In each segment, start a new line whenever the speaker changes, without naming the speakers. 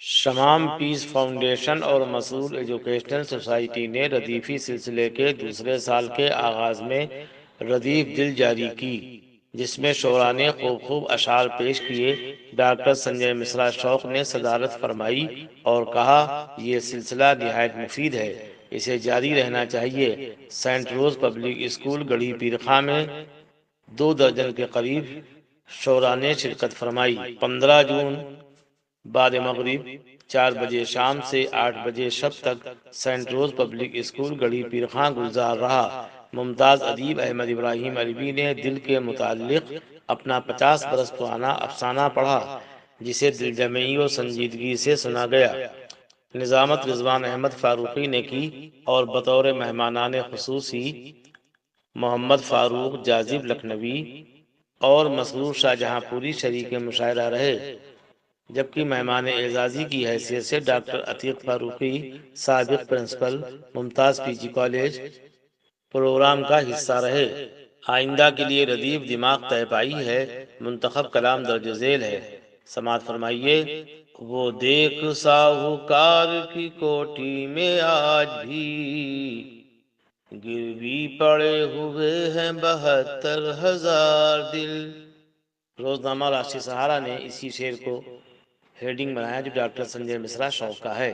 شمام پیس foundation اور مسرور educational society نے ردیفی سلسلے کے دوسرے سال کے آغاز میں ردیف دل جاری کی، جس میں شعراء نے خوب خوب اشعار پیش کیے۔ ڈاکٹر سنجے مشرا شوق نے صدارت فرمائی اور کہا، یہ سلسلہ نہایت مفید ہے، اسے جاری رہنا چاہیے۔ سینٹ روز پبلک اسکول گڑھی پیر خاں میں 2 درجن کے قریب شعراء نے شرکت فرمائی۔ 15 جون بعد مغرب 4 بجے شام سے 8 بجے شب تک سینٹ روز پبلک اسکول گڑھی پیر خاں گلزار رہا۔ ممتاز ادیب احمد ابراہیم عربی نے دل کے متعلق اپنا 50 برس پرانا افسانہ پڑھا، جسے دل جمعی و سنجیدگی سے سنا گیا۔ نظامت رضوان احمد فاروقی نے کی اور بطور مہمانان خصوصی محمد فاروق جاذب لکھنوی اور مسرور شاہجہاں پوری شریک مشاعرہ رہے، جبکہ مہمان اعزازی کی حیثیت سے ڈاکٹر عتیق فاروقی، سابق پرنسپل، ممتاز پی جی کالج، پروگرام کا حصہ رہے۔ آئندہ کے لیے ردیف دماغ طے پائی ہے، منتخب کلام درج ذیل ہے۔ سماعت فرمائیے۔ وہ دیکھ ساہوکار کی کوٹھی میں آج بھی گروی پڑے ہوئے ہیں 72,000 دل۔ روزنامہ راشٹری سہارا نے اسی شعر کو ہیڈنگ بنایا، جو ڈاکٹر سنجے مشرا شوق کا ہے۔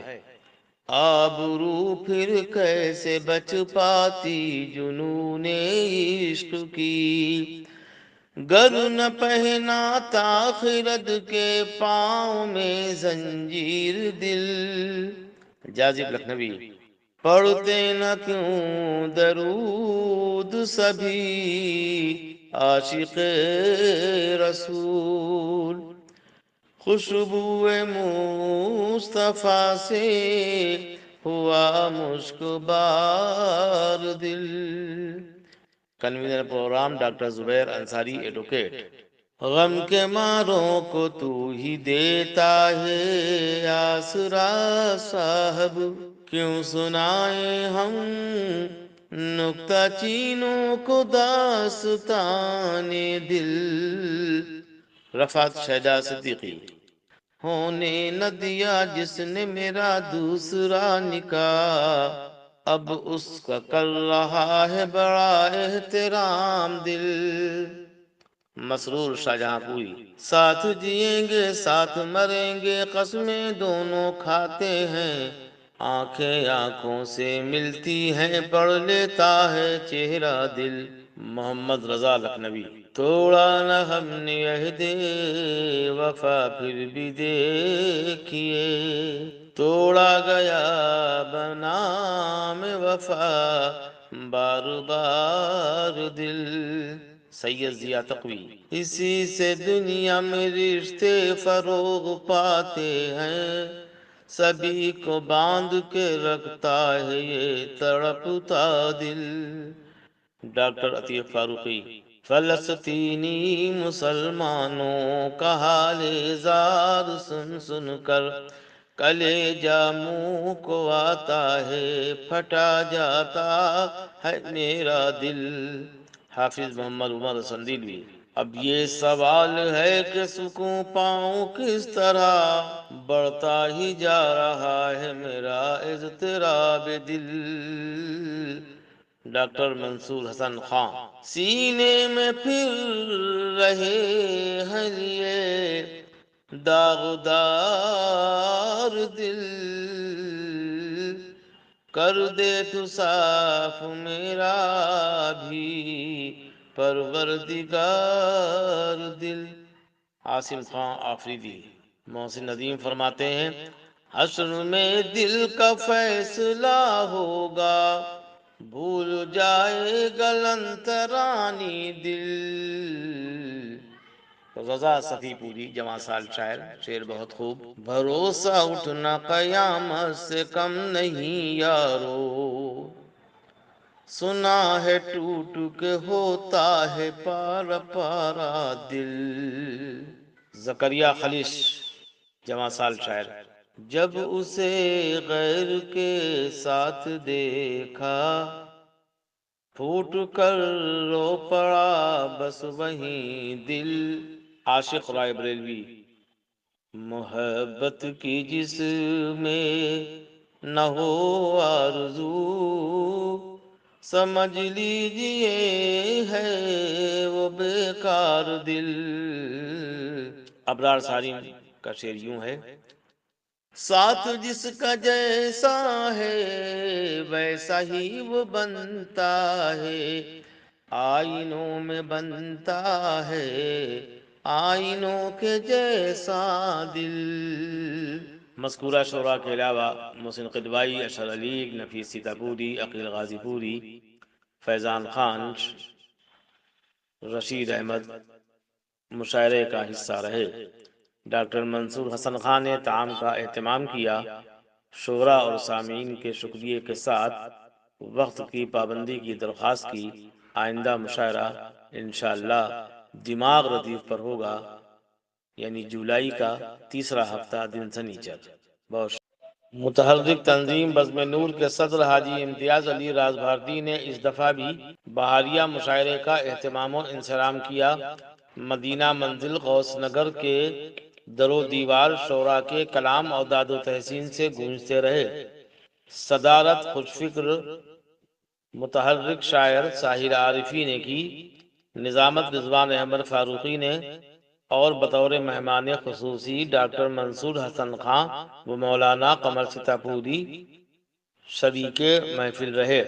آبرو پھر کیسے بچ پاتی جنون عشق کی، گر نہ پہنا تا خرد کے پاؤں میں زنجیر دل۔ جاذب لکھنوی۔ پڑھتے نہ کیوں درود سبھی عاشق رسول، خوشبو مصطفیٰ سے ہوا مشک بار دل۔ کنوینر پروگرام ڈاکٹر زبیر انصاری ایڈوکیٹ۔ غم کے ماروں کو تو ہی دیتا ہے آسرا صاحب، کیوں سنائیں ہم نکتہ چینوں کو داستان دل۔ رفعت شیدا صدیقی۔ ہونے نہ دیا جس نے میرا دوسرا نکاح، اب اس کا کر رہا ہے بڑا احترام دل۔ مسرور شاہجہاں پوری۔ ساتھ جئیں گے ساتھ مریں گے قسمیں دونوں کھاتے ہیں، آنکھیں آنکھوں سے ملتی ہیں پڑھ لیتا ہے چہرہ دل۔ محمد رضا لکھنوی۔ توڑا نہ ہم نے عہد وفا پھر بھی دیکھیے، توڑا گیا بنام وفا بار بار دل۔ سید ضیاء تقوی۔ اسی سے دنیا میں رشتے فروغ پاتے ہیں، سبھی کو باندھ کے رکھتا ہے یہ تڑپتا دل۔ ڈاکٹر عتیق فاروقی۔ فلسطینی مسلمانوں کا حال زار سن سن کر کلیجہ منہ کو آتا ہے، پھٹا جاتا ہے میرا دل۔ حافظ محمد عمر سندیلوی۔ اب یہ سوال ہے کہ سکوں پاؤں کس طرح، بڑھتا ہی جا رہا ہے میرا اضطراب دل۔ ڈاکٹر منصور حسن خان۔ سینے میں پھر رہے ہیں یہ داغدار دل، کر دے تو صاف میرا بھی پروردگار دل۔ عاصم خان آفریدی۔ محسن ندیم فرماتے ہیں، حشر میں دل کا فیصلہ ہوگا، بھول جائے گا لنترانی دل۔ رضا صفی پوری جواں سال شاعر، شعر بہت خوب۔ بھروسہ اٹھنا قیامت سے کم نہیں یارو، سنا ہے ٹوٹ کے ہوتا ہے پارا پارا دل۔ زکریا خلیش جواں سال شاعر۔ جب اسے غیر کے ساتھ دیکھا، پھوٹ کر رو پڑا بس وہیں دل۔ عاشق رائے بریلوی۔ محبت کی جس میں نہ ہو آرزو، سمجھ لیجئے ہے وہ بیکار دل۔ ابرار سارین کا شعر یوں ہے: ساتھ جس کا جیسا ہے ویسا ہی وہ بنتا ہے، آئینوں میں بنتا ہے آئینوں کے جیسا دل۔ مذکورہ شعراء کے علاوہ محسن قدوائی، اشہر علیگ، نفیس سیتاپوری، عقیل غازی پوری، فیضان خان، رشید احمد مشاعرے کا حصہ رہے۔ ڈاکٹر منصور حسن خان نے طعام کا اہتمام کیا۔ شعراء اور سامعین کے شکریہ کے ساتھ وقت کی پابندی کی درخواست کی۔ آئندہ مشاعرہ انشاءاللہ دماغ ردیف پر ہوگا، یعنی جولائی کا تیسرا ہفتہ دن سنیچر۔ بہت متحرک تنظیم بزم نور کے صدر حاجی امتیاز علی راز بھارتی نے اس دفعہ بھی بہاریہ مشاعرے کا اہتمام و انصرام کیا۔ مدینہ منزل غوث نگر کے در و دیوار شعراء کے کلام اور داد و تحسین سے گونجتے رہے۔ صدارت خوش فکر متحرک شاعر ساحر عارفی نے کی، نظامت رضوان احمد فاروقی نے، اور بطور مہمان خصوصی ڈاکٹر منصور حسن خان و مولانا قمر سیتاپوری شریک محفل رہے۔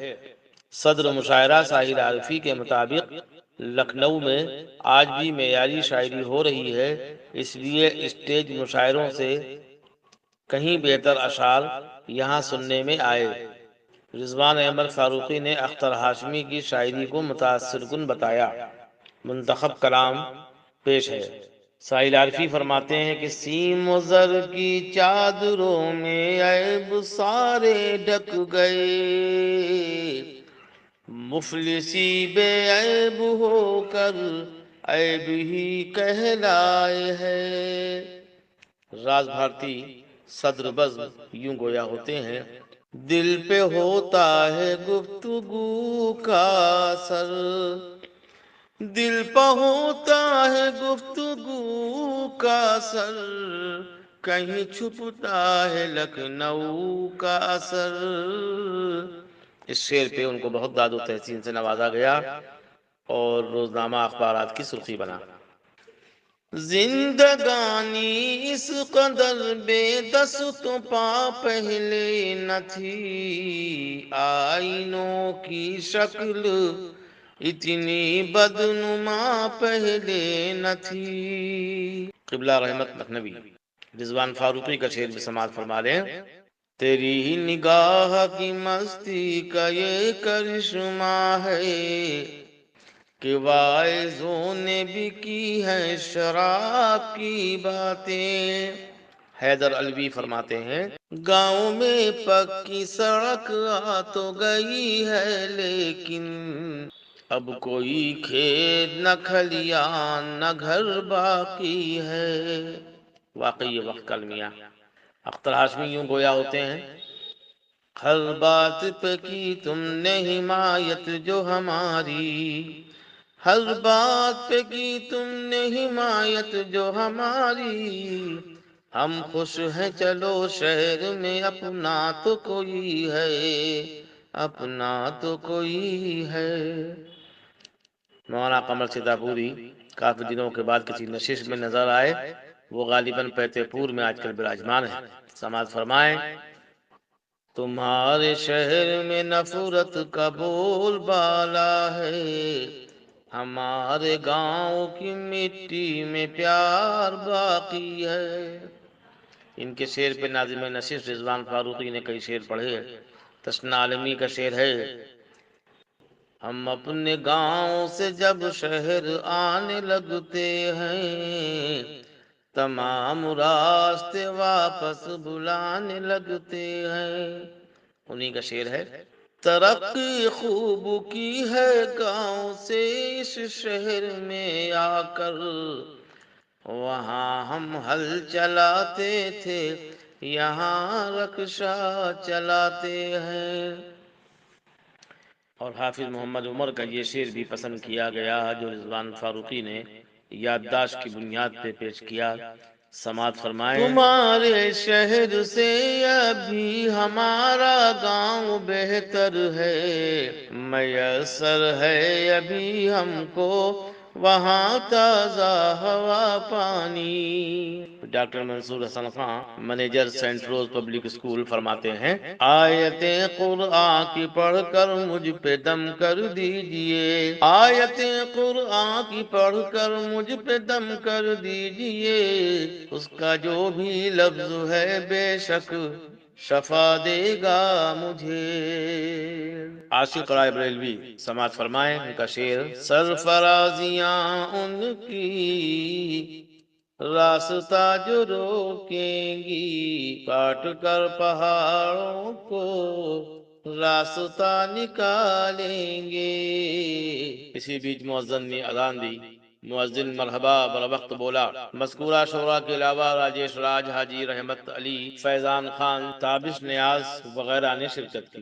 صدر مشاعرہ ساحر عارفی کے مطابق لکھنؤ میں آج بھی معیاری شاعری ہو رہی ہے، اس لیے اسٹیج مشاعروں سے کہیں بہتر اشعار یہاں سننے میں آئے۔ رضوان احمد فاروقی نے اختر ہاشمی کی شاعری کو متاثر کن بتایا۔ منتخب کلام پیش ہے۔ ساحر عارفی فرماتے ہیں کہ سیم و زر کی چادروں میں عیب سارے ڈھک گئے، مفلسی بے عیب ہو کر عیب ہی کہلائے ہے۔ راز بھارتی صدر بزم یوں گویا ہوتے ہیں: دل پہ ہوتا ہے گفتگو کا اثر، دل پہ ہوتا ہے گفتگو کا اثر، کہیں چھپتا ہے لکھنؤ کا اثر۔ اس شعر پہ ان کو بہت داد و تحسین سے نوازا گیا اور روزنامہ اخبارات کی سرخی بنا۔ زندگانی اس قدر بے دست و پا پہلے نہ تھی، آئینوں کی شکل اتنی بدنما پہلے نہ تھی۔ قبلہ رحمت لکھنوی۔ رضوان فاروقی کا شعر بھی سماعت فرما لیں: تیری ہی نگاہ کی مستی کا یہ کرشمہ ہے کہ واعظوں نے بھی کی ہے شراب کی باتیں۔ حیدر علوی فرماتے ہیں: گاؤں میں پکی سڑک آ تو گئی ہے لیکن اب کوئی کھیت نہ کھلیان نہ گھر باقی ہے۔ واقعی یہ وقت کلمیہ۔ اختر ہاشمی یوں گویا ہوتے ہیں: ہر بات پہ کی تم نے حمایت جو ہماری، ہر بات پہ کی تم نے حمایت جو ہماری، ہم خوش ہیں چلو شہر میں اپنا تو کوئی ہے، اپنا تو کوئی ہے۔ مولانا قمر سیتاپوری کافی دنوں کے بعد کسی نشست میں نظر آئے، وہ غالباً فتح پور میں آج کل براجمان ہے۔ سماعت فرمائیں: تمہارے شہر میں نفرت کا بول بالا ہے، ہمارے گاؤں کی مٹی میں پیار باقی ہے۔ ان کے شعر پہ ناظم نشست رضوان فاروقی نے کئی شعر پڑھے۔ تشنا عالمی کا شعر ہے: ہم اپنے گاؤں سے جب شہر آنے لگتے ہیں، تمام راستے واپس بلانے لگتے ہیں۔ انہی کا شعر ہے: ترقی خوب کی ہے گاؤں سے اس شہر میں آ کر، وہاں ہم ہل چلاتے تھے یہاں رکشہ چلاتے ہیں۔ اور حافظ محمد عمر کا یہ شعر بھی پسند کیا گیا جو رضوان فاروقی نے یادداشت کی بنیاد پہ پیش کیا: سماعت فرمائیں۔ تمہارے شہر سے ابھی ہمارا گاؤں بہتر ہے، میسر ہے ابھی ہم کو وہاں تازہ ہوا پانی۔ ڈاکٹر منصور حسن Khan, manager Saint rose public school, فرماتے ہیں آیتیں قرآن کی پڑھ کر مجھ پہ دم کر دیجئے، آیتیں قرآن کی پڑھ کر مجھ پہ دم کر دیجئے، اس کا جو بھی لفظ ہے بے شک شفا دے گا مجھے۔ عاشق رائے بریلوی، سماعت فرمائیں ان کا شعر۔ سرفرازیاں ان کی راستہ جو روکیں گی، کاٹ کر پہاڑوں کو راستہ نکالیں گے۔ اسی بیچ مؤذن نے اذان دی۔ مؤذن مرحبا بر وقت بولا۔ مذکورہ شعراء کے علاوہ راجیش راج، حاجی رحمت علی، فیضان خان، تابش نیاز وغیرہ نے شرکت کی۔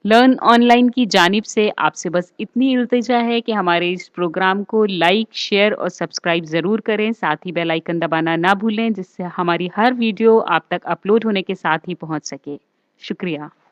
لرن آن لائن کی جانب سے آپ سے بس اتنی التجا ہے کہ ہمارے اس پروگرام کو لائک، شیئر اور سبسکرائب ضرور کریں، ساتھ ہی بیل آئیکن دبانا نہ بھولیں، جس سے ہماری ہر ویڈیو آپ تک اپلوڈ ہونے کے ساتھ ہی پہنچ سکے۔ شکریہ۔